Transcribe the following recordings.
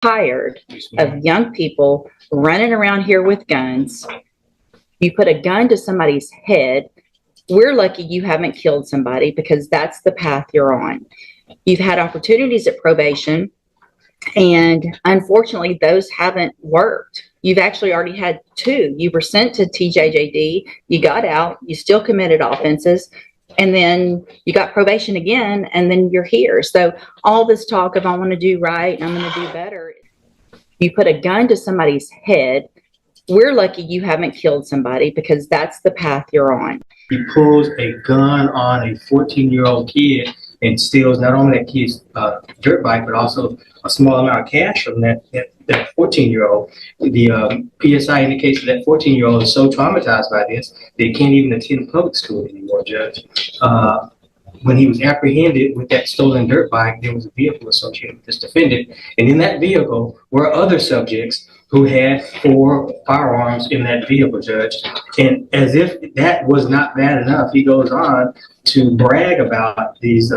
tired of young people running around here with guns. You put a gun to somebody's head. We're lucky you haven't killed somebody because that's the path you're on. You've had opportunities at probation, and unfortunately, those haven't worked. You've actually already had 2. You were sent to TJJD, you got out, you still committed offenses, and then you got probation again, and then you're here. So all this talk of I want to do right and I'm going to do better. You put a gun to somebody's head. We're lucky you haven't killed somebody because that's the path you're on. He pulls a gun on a 14-year-old kid and steals not only that kid's dirt bike, but also a small amount of cash from that 14-year-old. The PSI indicates that 14-year-old is so traumatized by this that he can't even attend public school anymore, Judge. When he was apprehended with that stolen dirt bike, there was a vehicle associated with this defendant. And in that vehicle were other subjects who had 4 firearms in that vehicle, Judge. And as if that was not bad enough, he goes on to brag about this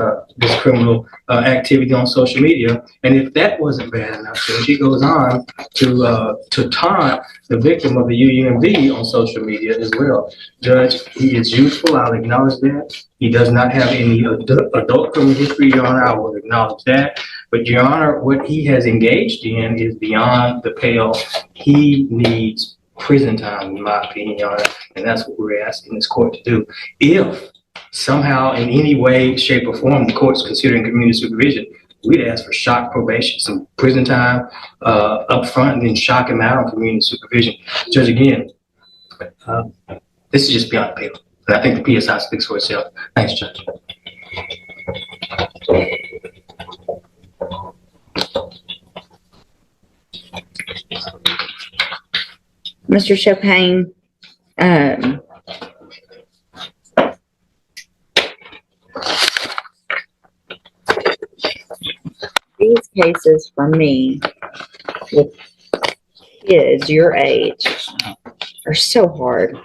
criminal activity on social media. And if that wasn't bad enough, Judge, he goes on to taunt the victim of the UUMV on social media as well. Judge, he is youthful, I'll acknowledge that. He does not have any adult criminal history, Your Honor, I will acknowledge that. But Your Honor, what he has engaged in is beyond the pale. He needs prison time, in my opinion, Your Honor, and that's what we're asking this court to do. If somehow, in any way, shape, or form, the court's considering community supervision, we'd ask for shock probation, some prison time up front, and then shock him out on community supervision. Judge, again, this is just beyond the pale. And I think the PSI speaks for itself. Thanks, Judge. Mr. Chopin, these cases for me with kids your age are so hard.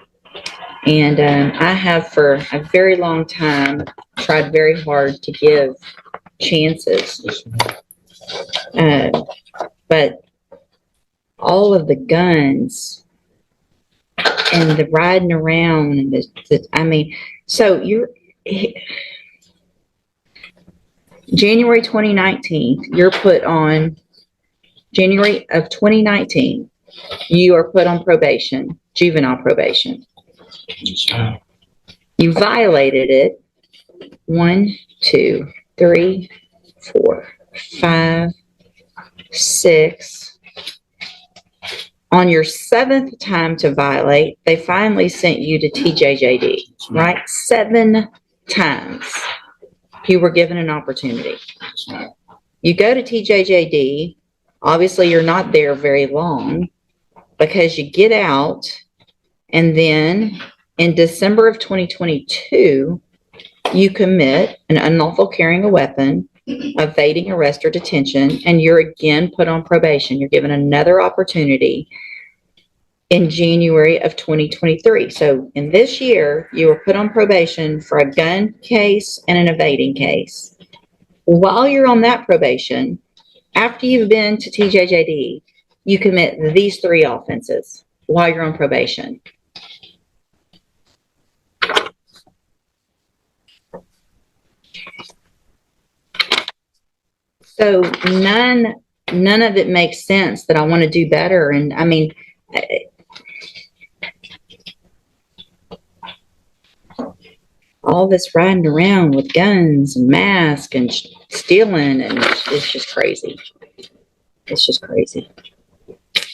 And I have for a very long time tried very hard to give chances. But all of the guns and the riding around and I mean, so you're January 2019, you're put on January of 2019, you are put on probation, juvenile probation. You violated it 1, 2, 3, 4, 5, 6. On your 7th time to violate, they finally sent you to TJJD, right? 7 times you were given an opportunity. You go to TJJD. Obviously, you're not there very long because you get out, and then in December of 2022, you commit an unlawful carrying a weapon, evading arrest or detention, and you're again put on probation. You're given another opportunity in January of 2023. So in this year, you were put on probation for a gun case and an evading case. While you're on that probation, after you've been to TJJD, you commit these 3 offenses while you're on probation. So none of it makes sense that I want to do better. And I mean, all this riding around with guns and masks and stealing, and it's just crazy. It's just crazy.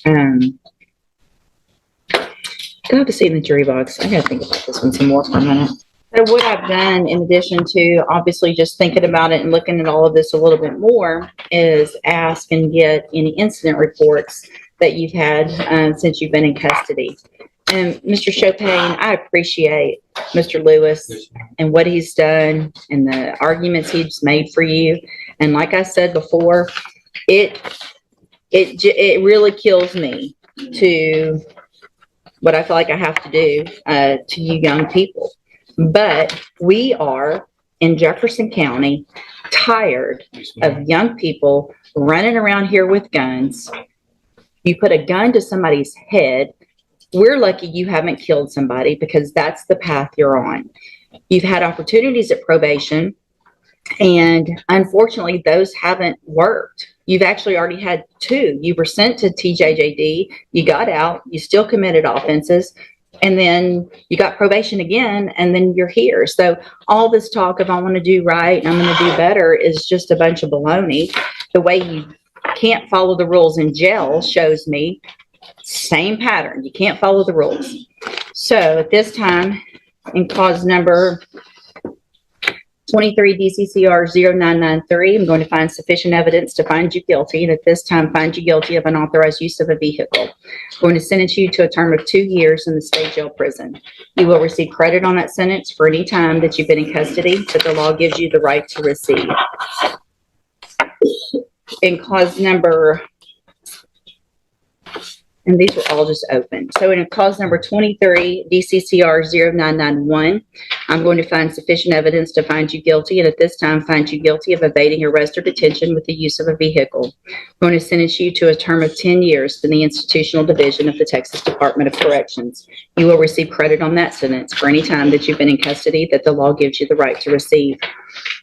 Go have a seat in the jury box. I gotta think about this one some more for a minute. So what I've done, in addition to obviously just thinking about it and looking at all of this a little bit more, is ask and get any incident reports that you've had since you've been in custody. And Mr. Chopin, I appreciate Mr. Lewis and what he's done and the arguments he's made for you. And like I said before, it really kills me to what I feel like I have to do to you young people. But we are in Jefferson County tired of young people running around here with guns. You put a gun to somebody's head. We're lucky you haven't killed somebody because that's the path you're on. You've had opportunities at probation, and unfortunately, those haven't worked. You've actually already had 2. You were sent to TJJD, you got out, you still committed offenses, and then you got probation again, and then you're here. So all this talk of I want to do right and I'm going to do better is just a bunch of baloney. The way you can't follow the rules in jail shows me same pattern. You can't follow the rules. So at this time, in cause number 23 DCCR 0993, I'm going to find sufficient evidence to find you guilty, and at this time find you guilty of unauthorized use of a vehicle. I'm going to sentence you to a term of 2 years in the state jail prison. You will receive credit on that sentence for any time that you've been in custody that the law gives you the right to receive. In cause number, and these were all just open. So in cause number 23, DCCR 0991, I'm going to find sufficient evidence to find you guilty, and at this time find you guilty of evading arrest or detention with the use of a vehicle. I'm going to sentence you to a term of 10 years in the institutional division of the Texas Department of Corrections. You will receive credit on that sentence for any time that you've been in custody that the law gives you the right to receive.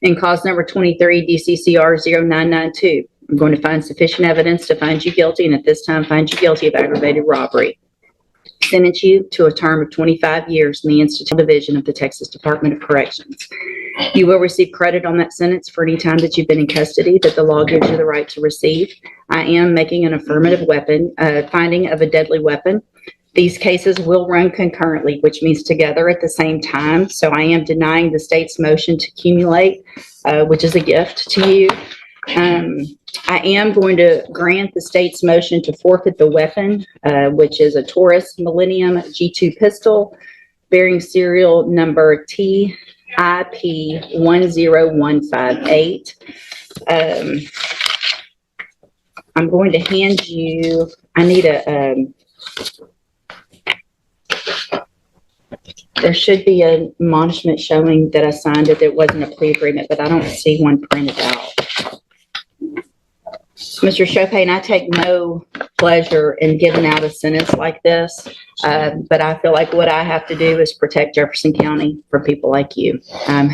In cause number 23, DCCR 0992, I'm going to find sufficient evidence to find you guilty, and at this time find you guilty of aggravated robbery. Sentence you to a term of 25 years in the institutional division of the Texas Department of Corrections. You will receive credit on that sentence for any time that you've been in custody that the law gives you the right to receive. I am making an affirmative weapon, finding of a deadly weapon. These cases will run concurrently, which means together at the same time. So I am denying the state's motion to accumulate, which is a gift to you. I am going to grant the state's motion to forfeit the weapon, which is a Taurus Millennium G2 pistol bearing serial number TIP 10158. I'm going to hand you, I need a, there should be an admonishment showing that I signed it. There wasn't a plea agreement, but I don't see one printed out. Mr. Chopin, I take no pleasure in giving out a sentence like this, but I feel like what I have to do is protect Jefferson County from people like you,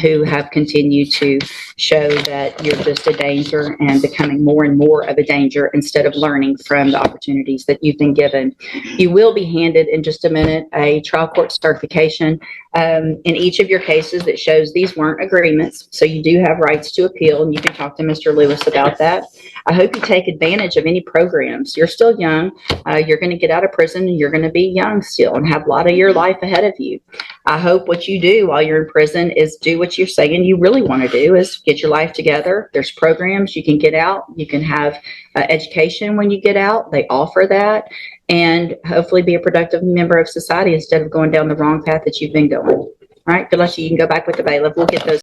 who have continued to show that you're just a danger and becoming more and more of a danger instead of learning from the opportunities that you've been given. You will be handed in just a minute a trial court certification in each of your cases that shows these weren't agreements, so you do have rights to appeal, and you can talk to Mr. Lewis about that. I hope you take advantage of any programs. You're still young. You're going to get out of prison, and you're going to be young still and have a lot of your life ahead of you. I hope what you do while you're in prison is do what you're saying you really want to do, is get your life together. There's programs you can get out. You can have education when you get out. They offer that. And hopefully be a productive member of society instead of going down the wrong path that you've been going. All right, good luck to you. You can go back with the bailiff. We'll get those